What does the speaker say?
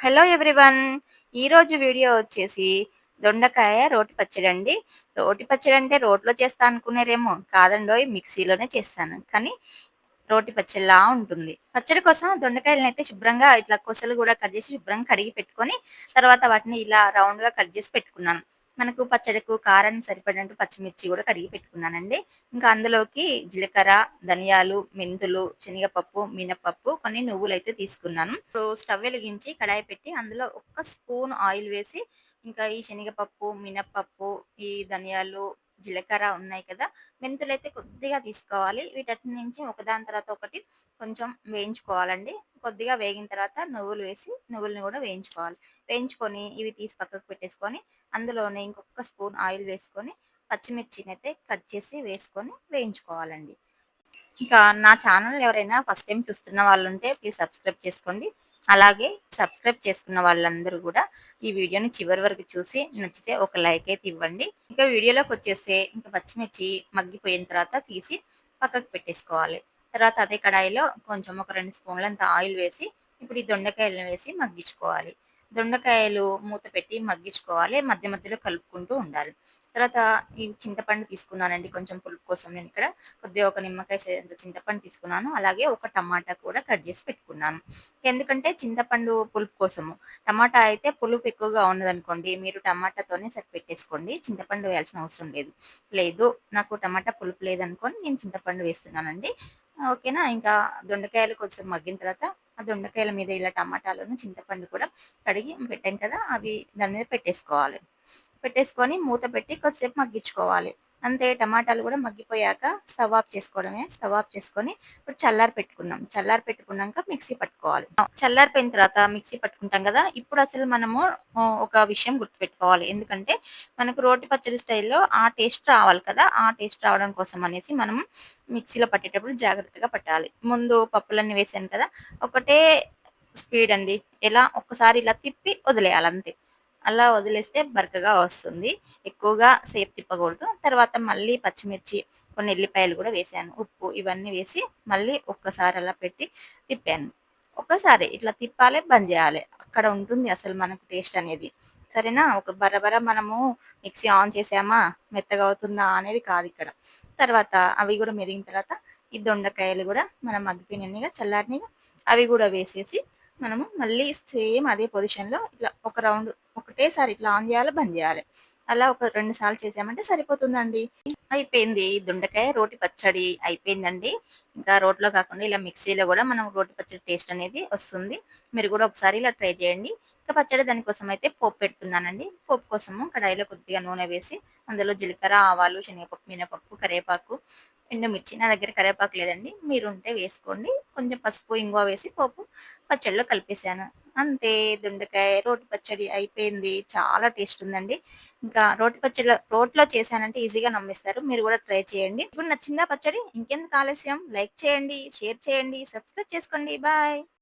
Hello everyone. ఈరోజు video వచ్చేసి దొండకాయ రోటి పచ్చడి అండి. రోటి పచ్చడి అంటే రోట్లో చేస్తా అనుకునేరేమో, కాదండోయ్ మిక్సీలోనే చేస్తాను. కానీ రోటి పచ్చడిలా ఉంటుంది. పచ్చడి కోసం దొండకాయలనైతే శుభ్రంగా ఇట్లా కొసలు కూడా కట్ చేసి శుభ్రంగా కడిగి పెట్టుకొని, తర్వాత వాటిని ఇలా రౌండ్‌గా కట్ చేసి పెట్టుకున్నాను. మనకు పచ్చడికు కారానికి సరిపడినట్టు పచ్చిమిర్చి కూడా కడిగి పెట్టుకున్నానండి. ఇంకా అందులోకి జీలకర్ర, ధనియాలు, మెంతులు, శనగపప్పు, మినపప్పు, కొన్ని నువ్వులైతే తీసుకున్నాను. ఇప్పుడు స్టవ్ వెలిగించి కడాయి పెట్టి అందులో ఒక్క స్పూన్ ఆయిల్ వేసి, ఇంకా ఈ శనగపప్పు, మినపప్పు, ఈ ధనియాలు, జీలకర్ర ఉన్నాయి కదా! మెంతులైతే కొద్దిగా తీసుకోవాలి. వీటన్నిటి నుంచి ఒకదాని తర్వాత ఒకటి కొంచెం వేయించుకోవాలండి. కొద్దిగా వేగిన తర్వాత నువ్వులు వేసి, నువ్వులని కూడా వేయించుకోవాలి. వేయించుకొని ఇవి తీసి పక్కకు పెట్టేసుకొని, అందులోనే ఇంకొక స్పూన్ ఆయిల్ వేసుకొని, పచ్చిమిర్చినైతే కట్ చేసి వేసుకొని వేయించుకోవాలండి. ఇంకా నా ఛానల్ ఎవరైనా ఫస్ట్ టైమ్ చూస్తున్న వాళ్ళుంటే ప్లీజ్ సబ్స్క్రైబ్ చేసుకోండి. అలాగే సబ్స్క్రైబ్ చేసుకున్న వాళ్ళందరూ గూడా ఈ వీడియోని చివరి వరకు చూసి నచ్చితే ఒక లైక్ అయితే ఇవ్వండి. ఇంకా వీడియోలోకొచ్చేస్తే ఇంక పచ్చిమిర్చి మగ్గిపోయిన తర్వాత తీసి పక్కకు పెట్టేసుకోవాలి. తర్వాత అదే కడాయిలో కొంచెం ఒక 2 స్పూన్లంత ఆయిల్ వేసి, ఇప్పుడు ఈ దొండకాయలను వేసి మగ్గించుకోవాలి. దొండకాయలు మూత పెట్టి మగ్గించుకోవాలి. మధ్య మధ్యలో కలుపుకుంటూ ఉండాలి. తర్వాత ఈ చింతపండు తీసుకున్నానండి కొంచెం పులుపు కోసం నేనిక్కడ. కొద్దిగా ఒక నిమ్మకాయ సైజంత చింతపండు తీసుకున్నాను. అలాగే ఒక టమాటా కూడా కట్ చేసి పెట్టుకున్నాను. ఎందుకంటే చింతపండు పులుపు కోసము. టమాటా అయితే పులుపు ఎక్కువగా ఉన్నదనుకోండి, మీరు టమాటాతోనే సరిపెట్టేసుకోండి. చింతపండు వేయాల్సిన అవసరం లేదు. లేదు నాకు టమాటా పులుపు లేదనుకోని నేను చింతపండు వేస్తున్నానండి. ఓకేనా. ఇంకా దొండకాయలు కొంచెం మగ్గిన తర్వాత, ఆ దొండకాయల మీద ఇలా టమాటాలను, చింతపండు కూడా కడిగి పెట్టాం కదా! అవి దాని మీద పెట్టేసుకోవాలి. పెట్టేసుకొని మూత పెట్టి కొద్దిసేపు మగ్గించుకోవాలి. అంతే, టమాటాలు కూడా మగ్గిపోయాక స్టవ్ ఆఫ్ చేసుకోవడమే. స్టవ్ ఆఫ్ చేసుకొని ఇప్పుడు చల్లారి పెట్టుకుందాం. చల్లారి పెట్టుకున్నాక మిక్సీ పట్టుకోవాలి. చల్లారిపోయిన తర్వాత మిక్సీ పట్టుకుంటాం కదా! ఇప్పుడు అసలు మనము ఒక విషయం గుర్తుపెట్టుకోవాలి. ఎందుకంటే మనకు రోటి పచ్చడి స్టైల్‌లో ఆ టేస్ట్ రావాలి కదా! ఆ టేస్ట్ రావడం కోసం అనేసి మనం మిక్సీలో పట్టేటప్పుడు జాగ్రత్తగా పట్టాలి. ముందు పప్పులన్నీ వేసాను కదా! ఒకటే స్పీడ్ అండి. ఎలా ఒక్కసారి ఇలా తిప్పి వదిలేయాలి అంతే. అలా వదిలేస్తే బరకగా వస్తుంది. ఎక్కువగా సేపు తిప్పకూడదు. తర్వాత మళ్ళీ పచ్చిమిర్చి, కొన్ని ఎల్లిపాయలు గూడా వేశాను. ఉప్పు ఇవన్నీ వేసి మళ్ళీ ఒక్కసారి అలా పెట్టి తిప్పాను. ఒక్కసారే ఇట్లా తిప్పాలే, బంద్ జేయాలే. అక్కడ ఉంటుంది అసలు మనకు టేస్ట్ అనేది. సరేనా? ఒక బరబర మనము మిక్సీ ఆన్ చేసామా, మెత్తగా అవుతుందా అనేది కాదిక్కడ. తర్వాత అవి గూడా మెదిగిన తర్వాత ఈ దొండకాయలు గూడా మనం మగ్గిపోయినయిగా, చల్లారినయిగా, అవి గూడా వేసేసి మనము మళ్ళీ సేమ్ అదే పొజిషన్‌లో ఇట్లా ఒక రౌండ్ ఒకటేసారి ఇట్లా ఆన్ జేయాలి, బంద్ జేయాలి. అలా ఒక 2 సార్లు చేసామంటే సరిపోతుందండి. అయిపోయింది. దొండకాయ రోటి పచ్చడి అయిపోయిందండి. ఇంకా రోట్లో కాకుండా ఇలా మిక్సీలో గూడా మనం రోటి పచ్చడి టేస్ట్ అనేది వస్తుంది. మీరు గూడా ఒకసారి ఇలా ట్రై చేయండి. ఇంకా పచ్చడి దానికోసం అయితే పోపు పెడుతున్నానండి. పోపు కోసము కడాయిలో కొద్దిగా నూనె వేసి, అందులో జీలకర్ర, ఆవాలు, శనగపప్పు, మినపప్పు, కరివేపాకు, ఎండుమిర్చి, నా దగ్గర కరివేపాకు లేదండి. మీరుంటే వేసుకోండి. కొంచెం పసుపు, ఇంగువ వేసి పోపు పచ్చడిలో కలిపేసాను. అంతే, దొండకాయ రోటి పచ్చడి అయిపోయింది. చాలా టేస్ట్ ఉందండి. ఇంకా రోటి పచ్చడిలో రోట్లో చేశానంటే ఈజీగా నమ్మేస్తారు. మీరు గూడా ట్రై చేయండి. ఇప్పుడు నచ్చిందా పచ్చడి? ఇంకెందుకు ఆలస్యం, లైక్ చేయండి, షేర్ చేయండి, సబ్స్క్రైబ్ చేసుకోండి. బాయ్.